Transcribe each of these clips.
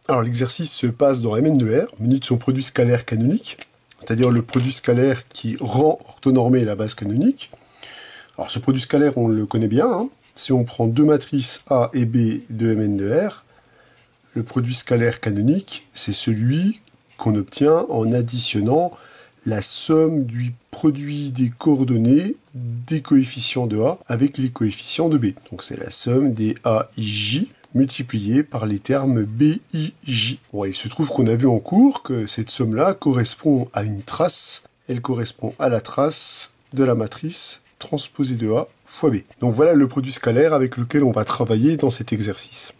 Alors l'exercice se passe dans Mn de R, muni de son produit scalaire canonique, c'est-à-dire le produit scalaire qui rend orthonormée la base canonique. Alors ce produit scalaire, on le connaît bien, hein. Si on prend deux matrices A et B de Mn de R, le produit scalaire canonique, c'est celui qu'on obtient en additionnant la somme du produit des coordonnées des coefficients de A avec les coefficients de B. Donc c'est la somme des AIJ multiplié par les termes BIJ. Bon, il se trouve qu'on a vu en cours que cette somme-là correspond à une trace. Elle correspond à la trace de la matrice transposée de A fois B. Donc voilà le produit scalaire avec lequel on va travailler dans cet exercice.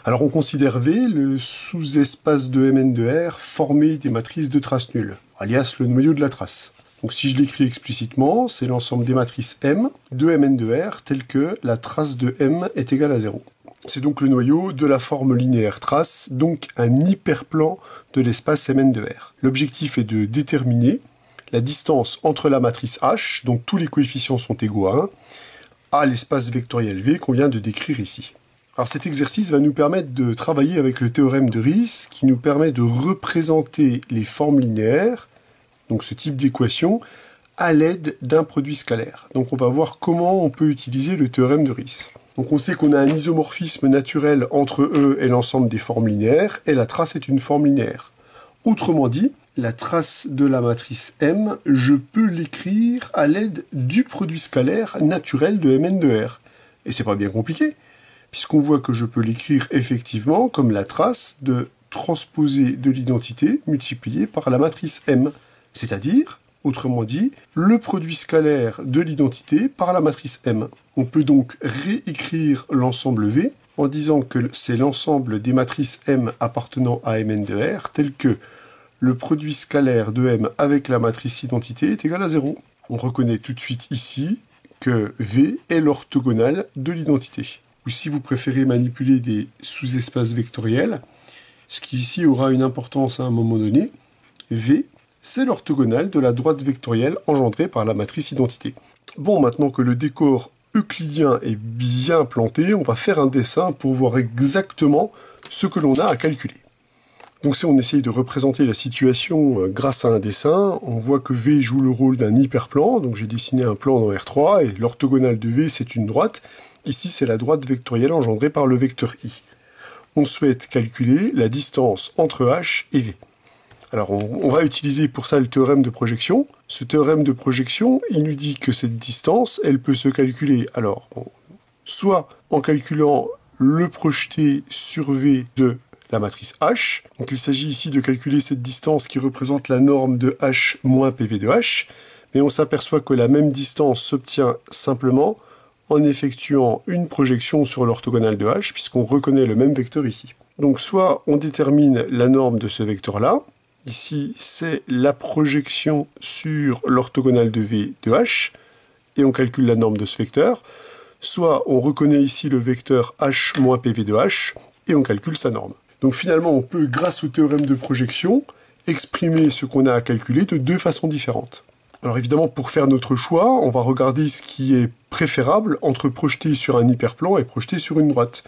Alors on considère V le sous-espace de Mn de R formé des matrices de trace nulle, alias le noyau de la trace. Donc si je l'écris explicitement, c'est l'ensemble des matrices M de Mn de R tel que la trace de M est égale à 0. C'est donc le noyau de la forme linéaire trace, donc un hyperplan de l'espace Mn de R. L'objectif est de déterminer la distance entre la matrice H, dont tous les coefficients sont égaux à 1, à l'espace vectoriel V qu'on vient de décrire ici. Alors cet exercice va nous permettre de travailler avec le théorème de Riesz, qui nous permet de représenter les formes linéaires, donc ce type d'équation, à l'aide d'un produit scalaire. Donc on va voir comment on peut utiliser le théorème de Riesz. Donc on sait qu'on a un isomorphisme naturel entre E et l'ensemble des formes linéaires, et la trace est une forme linéaire. Autrement dit, la trace de la matrice M, je peux l'écrire à l'aide du produit scalaire naturel de Mn de R. Et c'est pas bien compliqué, puisqu'on voit que je peux l'écrire effectivement comme la trace de transposée de l'identité multipliée par la matrice M, c'est-à-dire, autrement dit, le produit scalaire de l'identité par la matrice M. On peut donc réécrire l'ensemble V en disant que c'est l'ensemble des matrices M appartenant à Mn de R, tel que le produit scalaire de M avec la matrice identité est égal à 0. On reconnaît tout de suite ici que V est l'orthogonale de l'identité. Ou si vous préférez manipuler des sous-espaces vectoriels, ce qui ici aura une importance à un moment donné, V, c'est l'orthogonale de la droite vectorielle engendrée par la matrice identité. Bon, maintenant que le décor euclidien est bien planté, on va faire un dessin pour voir exactement ce que l'on a à calculer. Donc si on essaye de représenter la situation grâce à un dessin, on voit que V joue le rôle d'un hyperplan, donc j'ai dessiné un plan dans R3, et l'orthogonale de V c'est une droite. Ici, c'est la droite vectorielle engendrée par le vecteur I. On souhaite calculer la distance entre H et V. Alors, on va utiliser pour ça le théorème de projection. Ce théorème de projection, il nous dit que cette distance, elle peut se calculer, alors, soit en calculant le projeté sur V de la matrice H. Donc, il s'agit ici de calculer cette distance qui représente la norme de H moins PV de H. Mais on s'aperçoit que la même distance s'obtient simplement en effectuant une projection sur l'orthogonale de H, puisqu'on reconnaît le même vecteur ici. Donc soit on détermine la norme de ce vecteur-là, ici c'est la projection sur l'orthogonale de V de H, et on calcule la norme de ce vecteur, soit on reconnaît ici le vecteur H moins PV de H, et on calcule sa norme. Donc finalement on peut, grâce au théorème de projection, exprimer ce qu'on a à calculer de deux façons différentes. Alors évidemment, pour faire notre choix, on va regarder ce qui est préférable entre projeter sur un hyperplan et projeter sur une droite.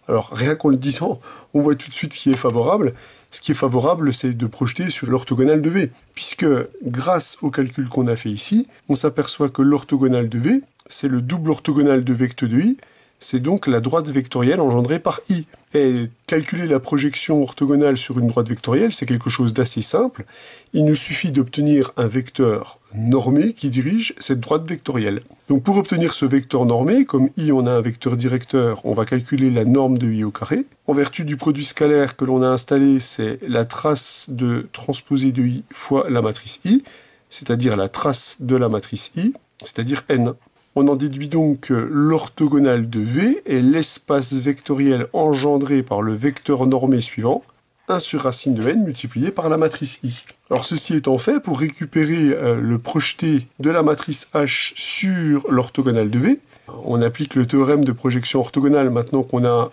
Alors rien qu'en le disant, on voit tout de suite ce qui est favorable. Ce qui est favorable, c'est de projeter sur l'orthogonale de V, puisque grâce au calcul qu'on a fait ici, on s'aperçoit que l'orthogonale de V, c'est le double orthogonale de vecteur de I, c'est donc la droite vectorielle engendrée par I. Et calculer la projection orthogonale sur une droite vectorielle, c'est quelque chose d'assez simple. Il nous suffit d'obtenir un vecteur normé qui dirige cette droite vectorielle. Donc pour obtenir ce vecteur normé, comme I on a un vecteur directeur, on va calculer la norme de I au carré. En vertu du produit scalaire que l'on a installé, c'est la trace de transposée de I fois la matrice I, c'est-à-dire la trace de la matrice I, c'est-à-dire N. On en déduit donc que l'orthogonale de V est l'espace vectoriel engendré par le vecteur normé suivant, 1 sur racine de n multiplié par la matrice I. Alors ceci étant fait, pour récupérer le projeté de la matrice H sur l'orthogonale de V, on applique le théorème de projection orthogonale maintenant qu'on a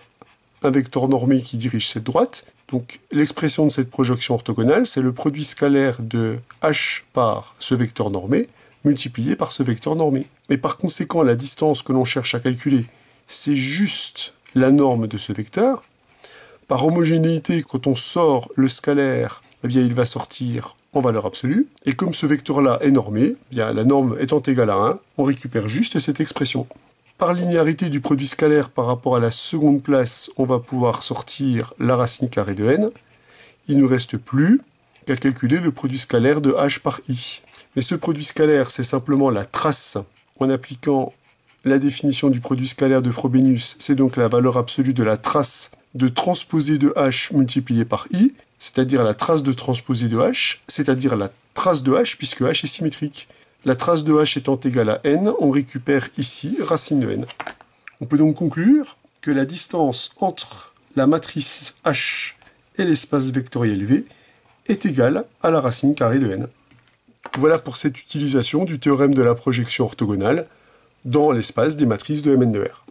un vecteur normé qui dirige cette droite. Donc l'expression de cette projection orthogonale, c'est le produit scalaire de H par ce vecteur normé, multiplié par ce vecteur normé. Et par conséquent, la distance que l'on cherche à calculer, c'est juste la norme de ce vecteur. Par homogénéité, quand on sort le scalaire, eh bien, il va sortir en valeur absolue. Et comme ce vecteur-là est normé, eh bien, la norme étant égale à 1, on récupère juste cette expression. Par linéarité du produit scalaire par rapport à la seconde place, on va pouvoir sortir la racine carrée de n. Il ne nous reste plus qu'à calculer le produit scalaire de h par i. Mais ce produit scalaire, c'est simplement la trace en appliquant la définition du produit scalaire de Frobenius, c'est donc la valeur absolue de la trace de transposé de h multiplié par i, c'est-à-dire la trace de transposé de h, c'est-à-dire la trace de h puisque h est symétrique. La trace de h étant égale à n, on récupère ici racine de n. On peut donc conclure que la distance entre la matrice h et l'espace vectoriel V est égale à la racine carrée de n. Voilà pour cette utilisation du théorème de la projection orthogonale dans l'espace des matrices de Mn de R.